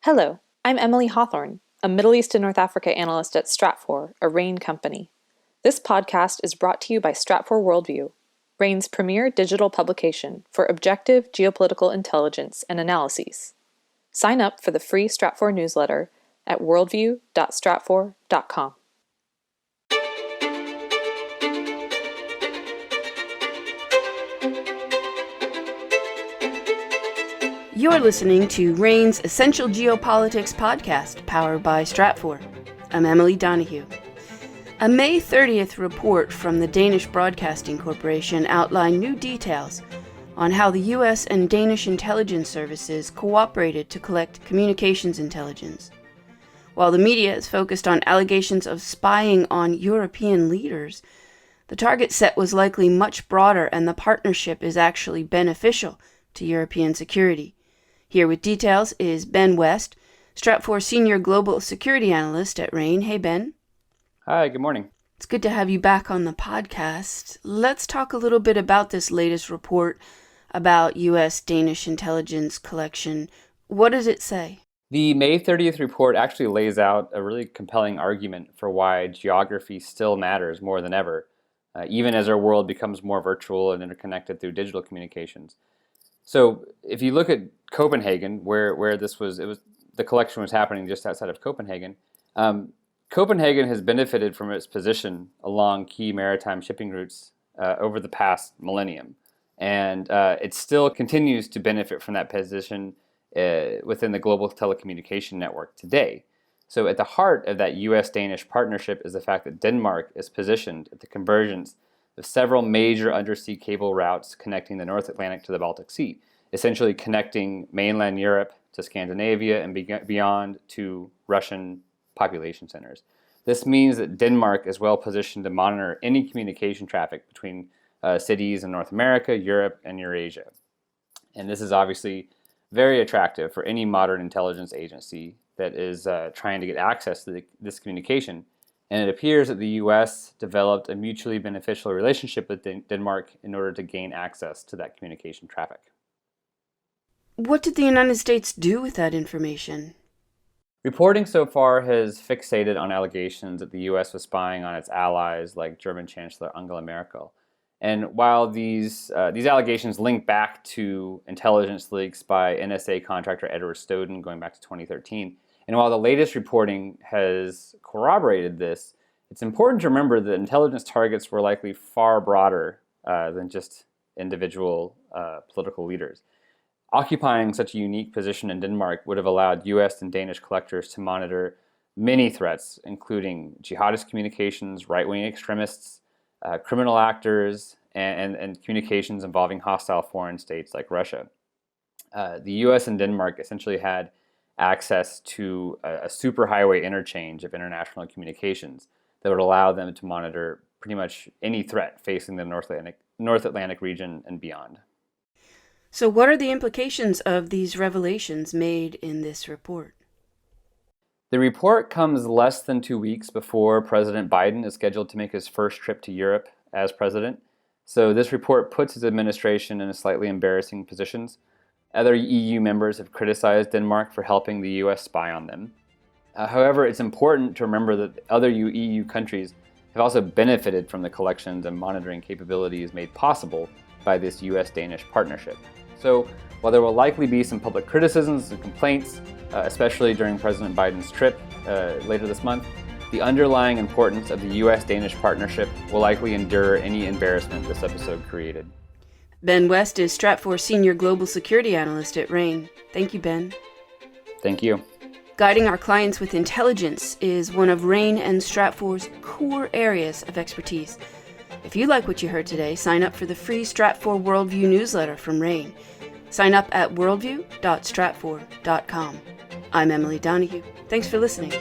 Hello, I'm Emily Hawthorne, a Middle East and North Africa analyst at Stratfor, a RANE company. This podcast is brought to you by Stratfor Worldview, RANE's premier digital publication for objective geopolitical intelligence and analyses. Sign up for the free Stratfor newsletter at worldview.stratfor.com. You're listening to RANE's Essential Geopolitics podcast, powered by Stratfor. I'm Emily Donahue. A May 30th report from the Danish Broadcasting Corporation outlined new details on how the U.S. and Danish intelligence services cooperated to collect communications intelligence. While the media is focused on allegations of spying on European leaders, the target set was likely much broader, and the partnership is actually beneficial to European security. Here with details is Ben West, Stratfor Senior Global Security Analyst at RANE. Hey, Ben. Hi, good morning. It's good to have you back on the podcast. Let's talk a little bit about this latest report about U.S.-Danish intelligence collection. What does it say? The May 30th report actually lays out a really compelling argument for why geography still matters more than ever, even as our world becomes more virtual and interconnected through digital communications. So if you look at Copenhagen, where the collection was happening just outside of Copenhagen, Copenhagen has benefited from its position along key maritime shipping routes over the past millennium. And it still continues to benefit from that position within the global telecommunication network today. So at the heart of that U.S.-Danish partnership is the fact that Denmark is positioned at the convergence of several major undersea cable routes connecting the North Atlantic to the Baltic Sea, essentially connecting mainland Europe to Scandinavia and beyond to Russian population centers. This means that Denmark is well positioned to monitor any communication traffic between cities in North America, Europe, and Eurasia. And this is obviously very attractive for any modern intelligence agency that is trying to get access to this communication. And it appears that the U.S. developed a mutually beneficial relationship with Denmark in order to gain access to that communication traffic. What did the United States do with that information? Reporting so far has fixated on allegations that the U.S. was spying on its allies like German Chancellor Angela Merkel. And while these allegations link back to intelligence leaks by NSA contractor Edward Snowden going back to 2013, and while the latest reporting has corroborated this, it's important to remember that intelligence targets were likely far broader than just individual political leaders. Occupying such a unique position in Denmark would have allowed U.S. and Danish collectors to monitor many threats, including jihadist communications, right-wing extremists, criminal actors, and communications involving hostile foreign states like Russia. The U.S. and Denmark essentially had access to a superhighway interchange of international communications that would allow them to monitor pretty much any threat facing the North Atlantic region and beyond. So what are the implications of these revelations made in this report? The report comes less than 2 weeks before President Biden is scheduled to make his first trip to Europe as president. So this report puts his administration in a slightly embarrassing positions. Other EU members have criticized Denmark for helping the U.S. spy on them. However, it's important to remember that other EU countries have also benefited from the collections and monitoring capabilities made possible by this U.S.-Danish partnership. So while there will likely be some public criticisms and complaints, especially during President Biden's trip later this month, the underlying importance of the U.S.-Danish partnership will likely endure any embarrassment this episode created. Ben West is Stratfor Senior Global Security Analyst at RANE. Thank you, Ben. Thank you. Guiding our clients with intelligence is one of RANE and Stratfor's core areas of expertise. If you like what you heard today, sign up for the free Stratfor Worldview newsletter from RANE. Sign up at worldview.stratfor.com. I'm Emily Donahue. Thanks for listening.